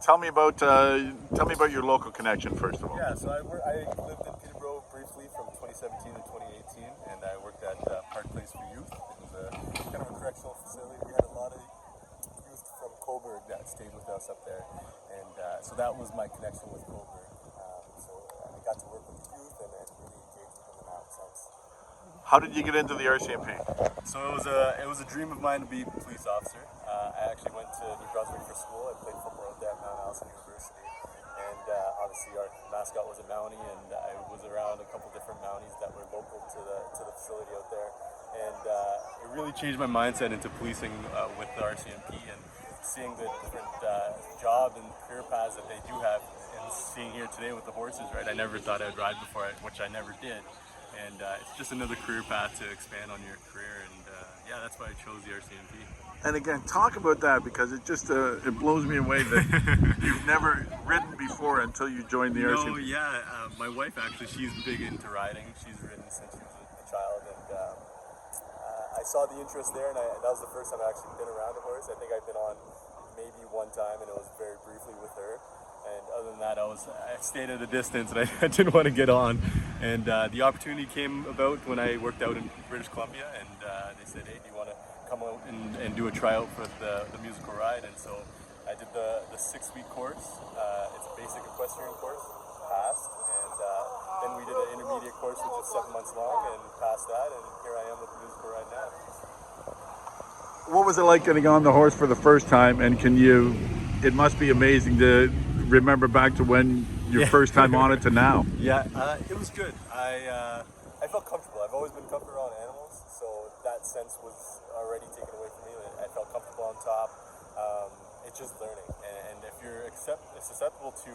tell me about your local connection first of all. Yeah, so I lived in Peterborough briefly from 2017 to 2018, and I worked at Park Place for Youth. It was a kind of a correctional facility. We had a lot of youth from Cobourg that stayed with us up there, and so that was my connection with Cobourg. So I got to work with the youth and really engage with them in that sense. How did you get into the RCMP? So it was a dream of mine to be a police officer. I actually went to New Brunswick for school. I played football at Mount Allison University, and obviously our mascot was a Mountie, and I was around a couple different Mounties that were local to the facility out there, and it really changed my mindset into policing with the RCMP and seeing the different job and career paths that they do have, and seeing here today with the horses. Right, I never thought I'd ride before, which I never did. And it's just another career path to expand on your career, and yeah, that's why I chose the RCMP. And again, talk about that, because it just it blows me away that you've never ridden before until you joined the RCMP. No, yeah, my wife actually, she's big into riding. She's ridden since she was a child, and I saw the interest there, and that was the first time I actually been around a horse. I think I've been on maybe one time, and it was very briefly with her. And other than that, I stayed at a distance, and I didn't want to get on. And the opportunity came about when I worked out in British Columbia, and they said, "Hey, do you want to come out and do a tryout for the musical ride?" And so I did the 6-week course. It's a basic equestrian course, passed, and then we did an intermediate course, which is 7 months long, and passed that. And here I am with the musical ride now. What was it like getting on the horse for the first time? And it must be amazing to remember back to when your first time on it to now. Yeah, it was good. I felt comfortable. I've always been comfortable around animals, so that sense was already taken away from me. I felt comfortable on top. It's just learning, and if you're susceptible to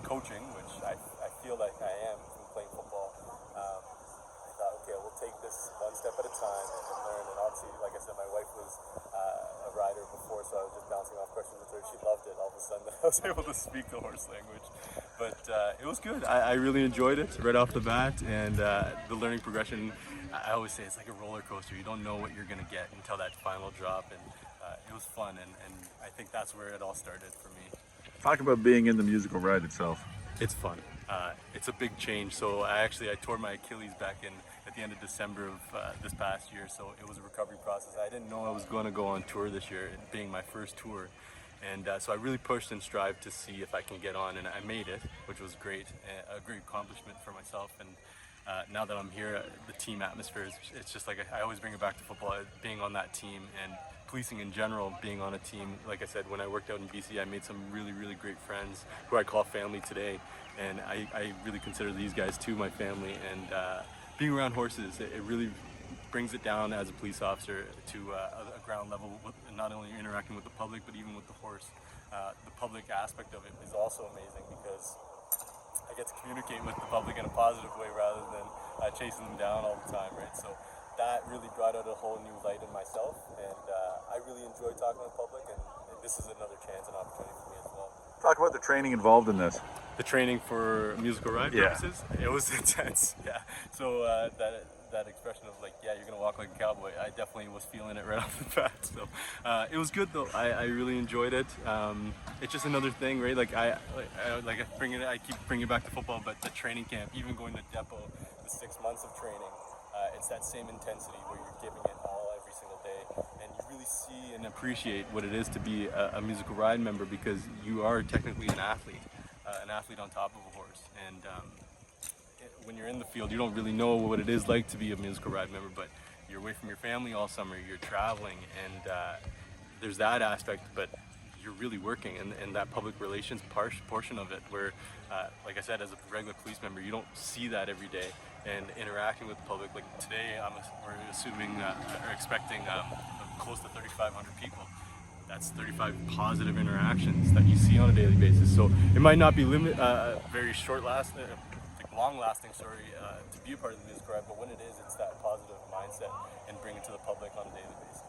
coaching, which I feel like I am from playing football, I thought, okay, we'll take this one step at a time and learn. And obviously, like I said, my wife was a rider before, so I was just bouncing off questions with her. She loved it. All of a sudden, I was able to speak the horse language. But it was good. I really enjoyed it right off the bat, and the learning progression, I always say it's like a roller coaster. You don't know what you're going to get until that final drop, and it was fun, and I think that's where it all started for me. Talk about being in the musical ride itself. It's fun. It's a big change. So I tore my Achilles back at the end of December of this past year, so it was a recovery process. I didn't know I was going to go on tour this year, it being my first tour. And so I really pushed and strived to see if I can get on, and I made it, which was great, a great accomplishment for myself. And now that I'm here, the team atmosphere, it's just like I always bring it back to football, being on that team, and policing in general, being on a team. Like I said, when I worked out in BC, I made some really, really great friends who I call family today, and I really consider these guys too my family. And being around horses, it really brings it down as a police officer to a ground level, not only interacting with the public, but even with the horse. The public aspect of it is also amazing, because I get to communicate with the public in a positive way rather than chasing them down all the time, right? So that really brought out a whole new light in myself, and I really enjoy talking to the public, and this is another chance and opportunity for me as well. Talk about the training involved in this. The training for musical ride purposes, it was intense, yeah. So that expression of like, yeah, you're gonna walk like a cowboy, I definitely was feeling it right off the bat. So it was good though. I really enjoyed it. It's just another thing, right? Like I keep bringing it back to football, but the training camp, even going to depot, the 6 months of training, it's that same intensity where you're giving it all every single day, and you really see and appreciate what it is to be a musical ride member, because you are technically an athlete on top of a horse. And when you're in the field, you don't really know what it is like to be a musical ride member, but you're away from your family all summer, you're traveling, and there's that aspect, but you're really working, and that public relations portion of it, where like I said, as a regular police member, you don't see that every day, and interacting with the public. Like today, we're assuming or expecting close to 3,500 people. That's 35 positive interactions that you see on a daily basis. So it might not be very long-lasting story to be a part of the musical ride, but when it is, it's that positive mindset and bring it to the public on a daily basis.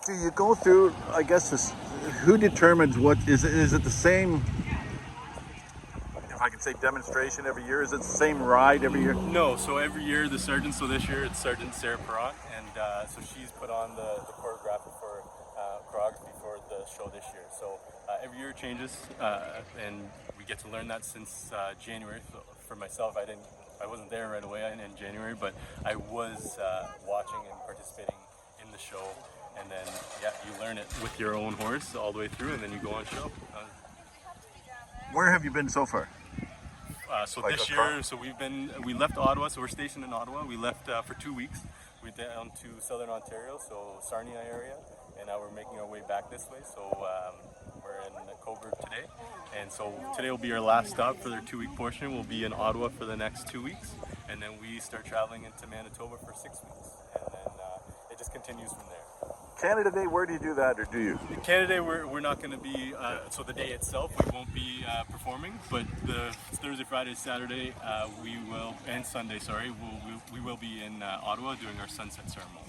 Do you go through, I guess, who determines what, is it the same, if I can say, demonstration every year? Is it the same ride every year? No, so every year the sergeant, so this year it's Sergeant Sarah Perrott, and so she's put on the choreography for the show this year. So every year it changes, and we get to learn that since January. So for myself, I wasn't there right away in January, but I was watching and participating in the show. And then, yeah, you learn it with your own horse all the way through, and then you go on show. Where have you been so far? So this year, we left Ottawa, so we're stationed in Ottawa. We left for 2 weeks. We're down to Southern Ontario, so Sarnia area, and now we're making our way back this way. So we're in Cobourg today, and so today will be our last stop for their 2-week portion. We'll be in Ottawa for the next 2 weeks, and then we start traveling into Manitoba for 6 weeks, and then it just continues from there. Canada Day, where do you do that, or do you? Canada Day, we're not going to be, so the day itself, we won't be performing, but the Thursday, Friday, Saturday, we will, and Sunday, sorry, we will be in Ottawa doing our sunset ceremonies.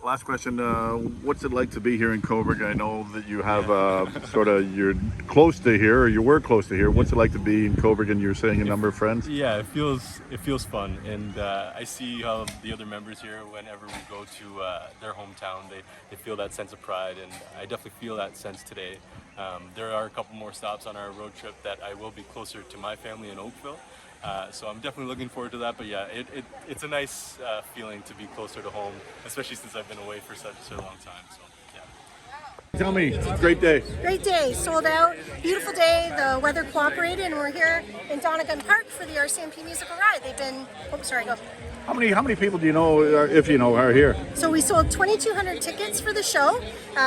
Last question, what's it like to be here in Cobourg? I know that you have you're close to here, or you were close to here. What's it like to be in Cobourg, and you're saying a number of friends? Yeah, it feels fun, and I see how the other members here, whenever we go to their hometown, they feel that sense of pride, and I definitely feel that sense today. There are a couple more stops on our road trip that I will be closer to my family in Oakville. So I'm definitely looking forward to that, but yeah, it's a nice feeling to be closer to home, especially since I've been away for such a long time, so yeah. Tell me, great day. Great day, sold out, beautiful day, the weather cooperated, and we're here in Donegal Park for the RCMP musical ride. They've been, go. How many people do you know, if you know, are here? So we sold 2,200 tickets for the show.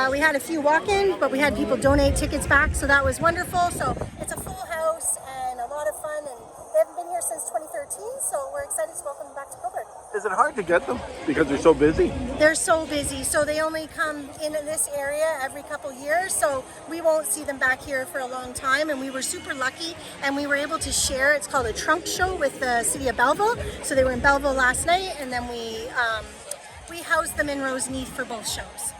We had a few walk-in, but we had people donate tickets back, so that was wonderful. So it's a full house and a lot of fun, and they haven't been here since 2013, so we're excited to welcome them back to Cobourg. Is it hard to get them because they're so busy? They're so busy, so they only come in this area every couple years, so we won't see them back here for a long time, and we were super lucky, and we were able to share, it's called a trunk show with the city of Belleville, so they were in Belleville last night, and then we housed them in Roseneath for both shows.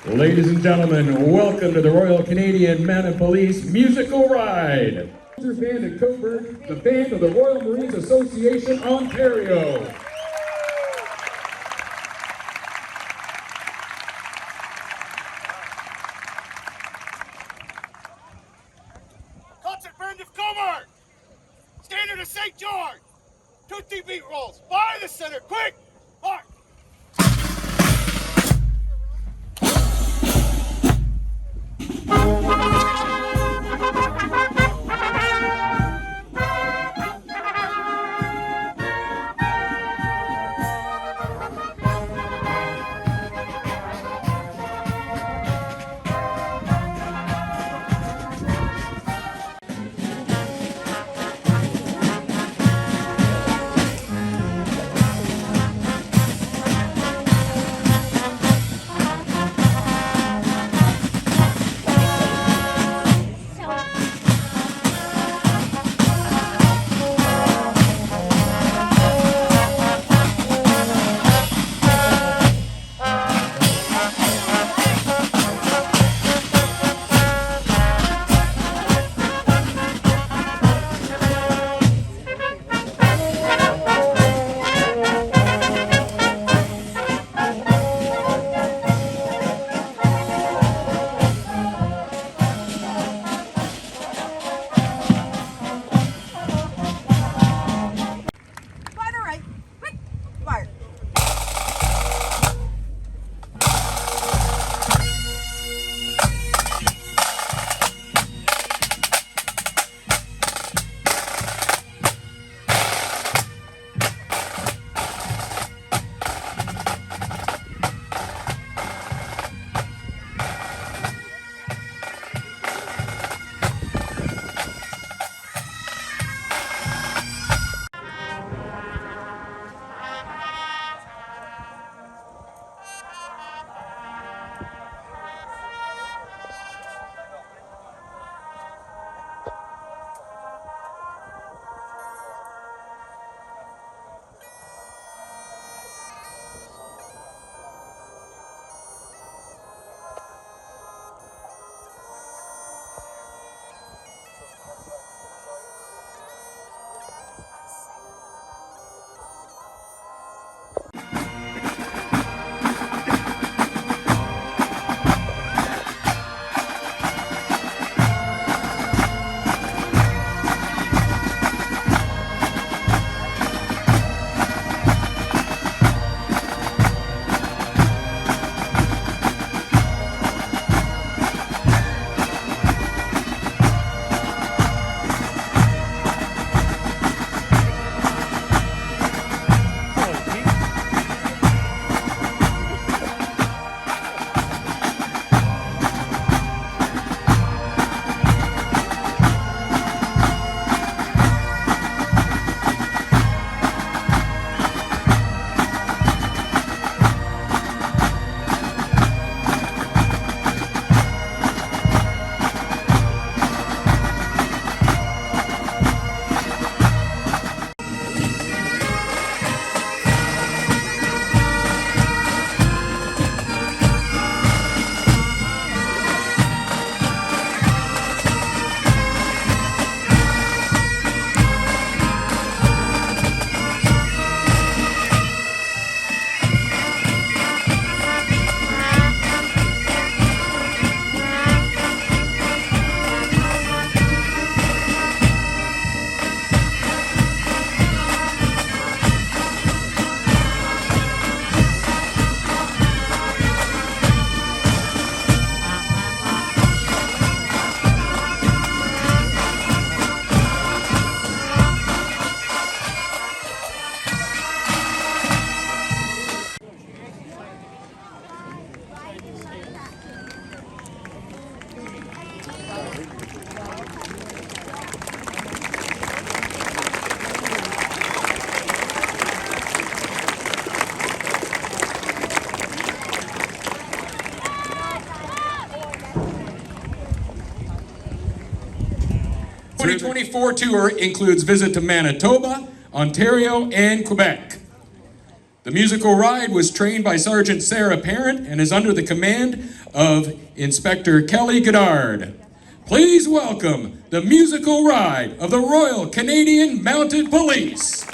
Ladies and gentlemen, welcome to the Royal Canadian Mounted Police Musical Ride. Band at Cobourg, the band of the Royal Marines Association, Ontario. Concert band of Cobourg! Standard of St. George! 2 beat rolls, by the center, quick! Mark! 2024 tour includes visit to Manitoba, Ontario, and Quebec. The musical ride was trained by Sergeant Sarah Parent and is under the command of Inspector Kelly Goddard. Please welcome the musical ride of the Royal Canadian Mounted Police.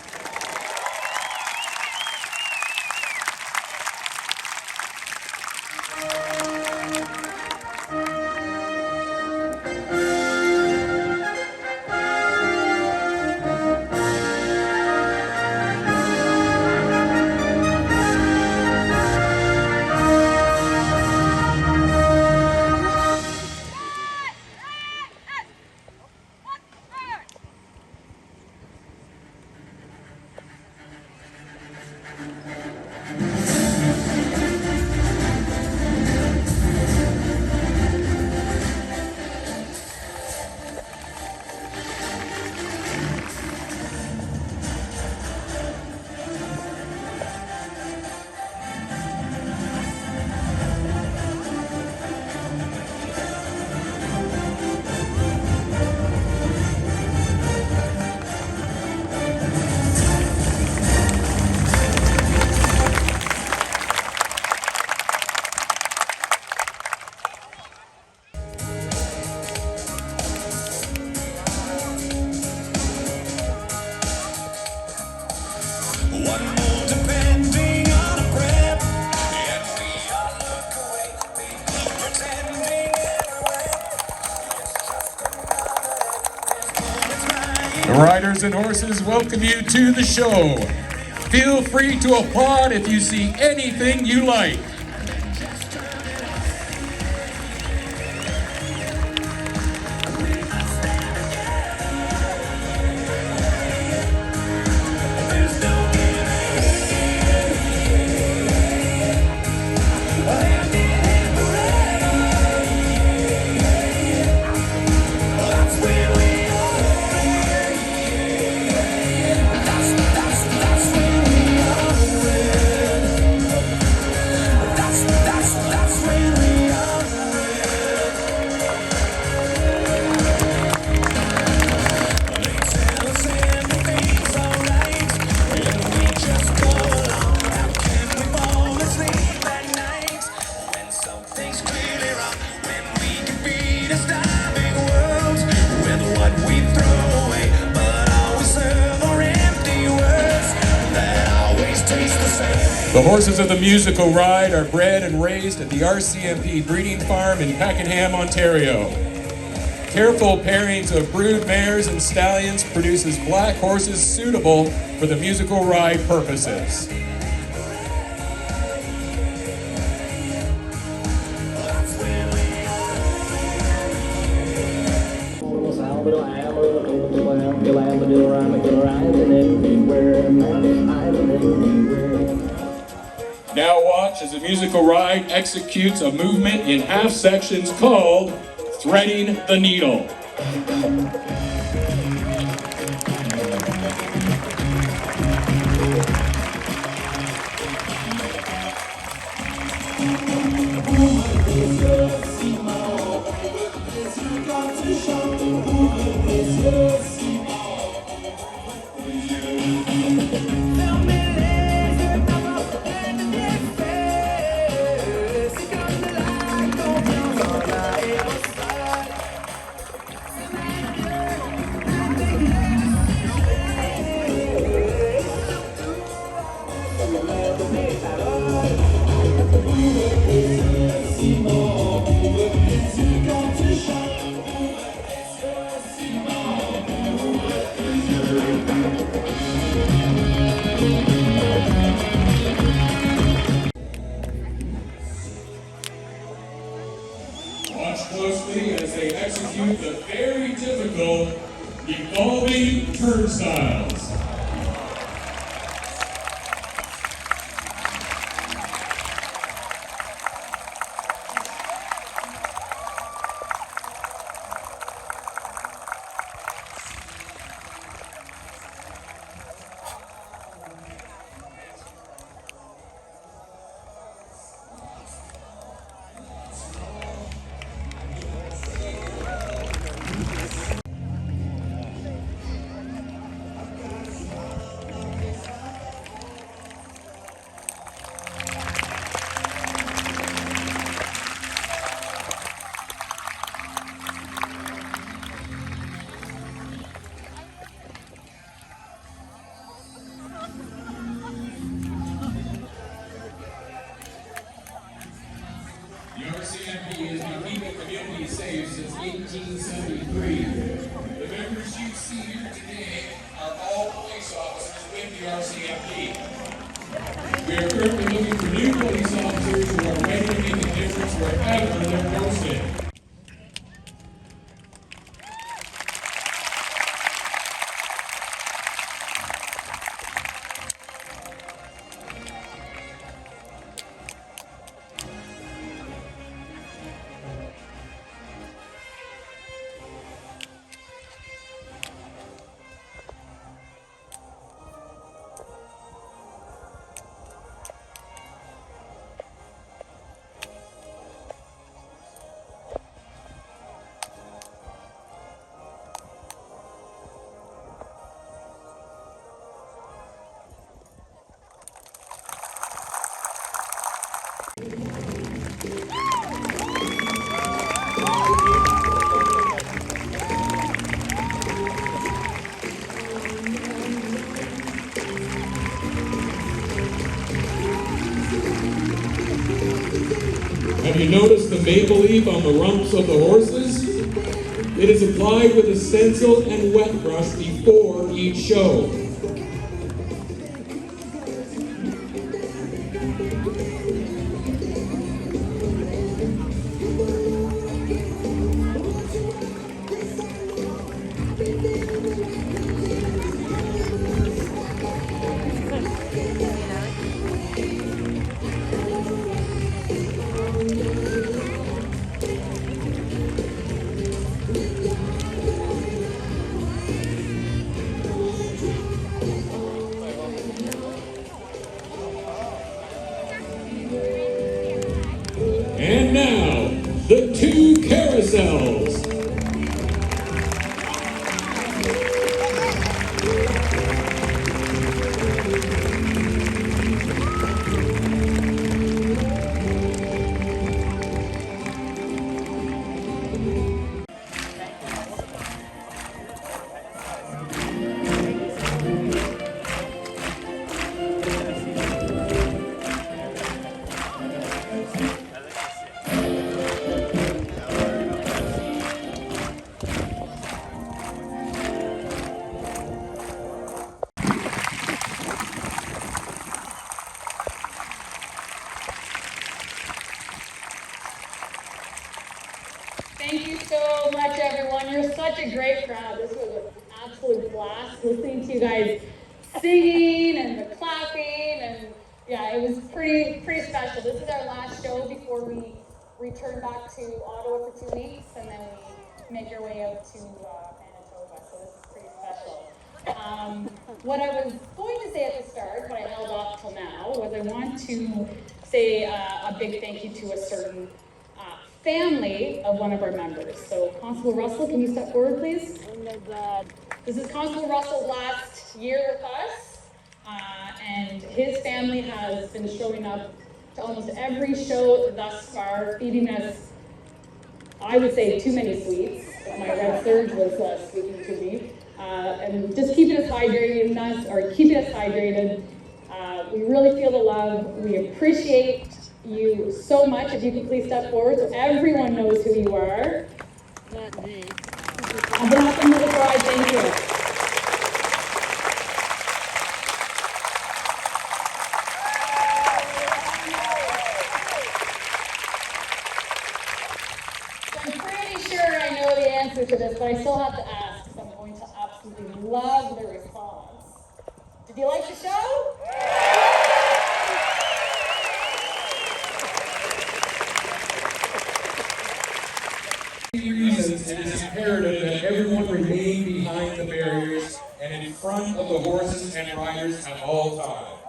The riders and horses welcome you to the show. Feel free to applaud if you see anything you like. The horses of the musical ride are bred and raised at the RCMP breeding farm in Pakenham, Ontario. Careful pairings of brood mares and stallions produces black horses suitable for the musical ride purposes. Now watch as the musical ride executes a movement in half sections called Threading the Needle. Watch closely as they execute the very typical evolving turnstiles. RCMP saved since 1873. The members you see here today are all police officers with the RCMP. We are currently looking for new police officers who are ready to make a difference wherever they're posted. Have you noticed the maple leaf on the rumps of the horses? It is applied with a stencil and wet brush before each show. And now, the two carousels. Thank you so much, everyone. You're such a great crowd. This was an absolute blast listening to you guys singing and the clapping, and yeah, it was pretty special. This is our last show before we return back to Ottawa for 2 weeks, and then we make our way out to Manitoba. So this is pretty special. What I was going to say at the start, but I held off till now, was I want to say a big thank you to a certain family of one of our members. So Constable Russell, can you step forward, please? Oh my God. This is Constable Russell's last year with us, and his family has been showing up to almost every show thus far, feeding us, I would say, too many sweets. My red surge was speaking to me, and just keeping us hydrated. We really feel the love. We appreciate you so much. If you could please step forward so everyone knows who you are. Not me. On behalf of the bride, thank you. So I'm pretty sure I know the answer to this, but I still have to ask, because I'm going to absolutely love the response. Did you like the show? Reasons, it is imperative that everyone remain behind the barriers and in front of the horses and riders at all times.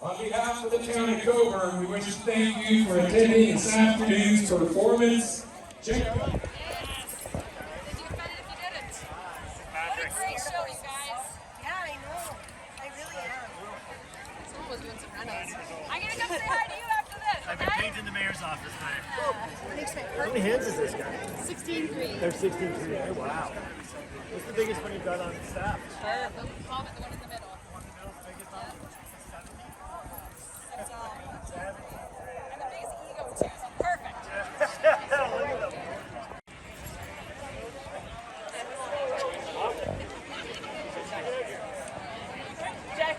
On behalf of the town of Cobourg, we wish to thank you for attending this afternoon's performance. Check out. Did you get offended if you didn't? What a great show, you guys. Yeah, I know. I really am. Someone was doing some renos. I'm gonna come say hi to you after this, I've been okay? painting the mayor's office now. Makes my How many hands is this guy? 16-3. They're 16-3. Oh, wow. What's the biggest one you've got on staff? The comment, the one in the middle. One in the middle, biggest one? 70? That's all. And the biggest ego, too.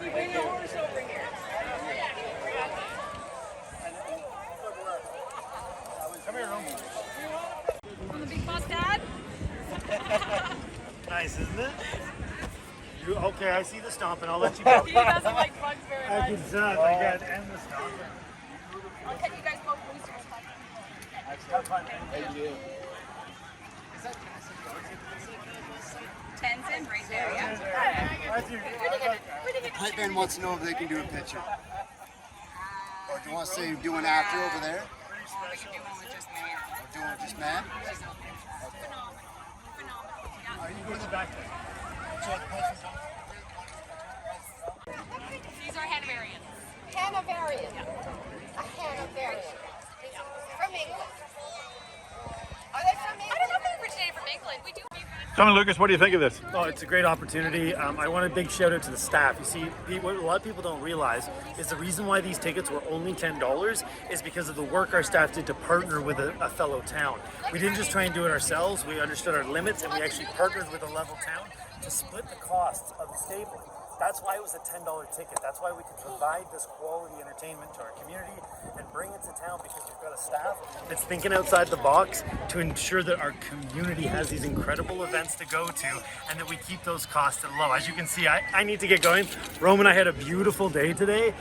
Bring your horse over here. Come here, Roman. On the big boss dad? Nice, isn't it? Okay, I see the stomping. I'll let you go. He doesn't like bugs very I much. can tell. I got to end the stomping. I'll cut you guys both loose real quick. Have fun. Thank you. 10's in right there, yeah. Hype man wants to know if they can do a picture. Or do you want to say do an after over there? We can do one with just man. Or do one just man? Are you going to the back there? These are Hanoverians. Hanoverian. A Hanoverian. From England. Are they from I England? don't know if they originated from England. We do. Tell me, Lucas, what do you think of this? Oh, it's a great opportunity. I want a big shout out to the staff. You see, what a lot of people don't realize is the reason why these tickets were only $10 is because of the work our staff did to partner with a fellow town. We didn't just try and do it ourselves. We understood our limits, and we actually partnered with a level town to split the costs of the stable. That's why it was a $10 ticket. That's why we could provide this quality entertainment to our community and bring it to town, because we've got a staff that's thinking outside the box to ensure that our community has these incredible events to go to and that we keep those costs low. As you can see, I need to get going. Rome and I had a beautiful day today,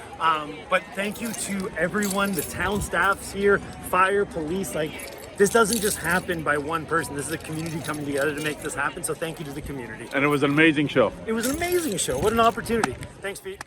but thank you to everyone, the town staffs here, fire, police, this doesn't just happen by one person. This is a community coming together to make this happen. So thank you to the community. And it was an amazing show. It was an amazing show. What an opportunity. Thanks, Pete.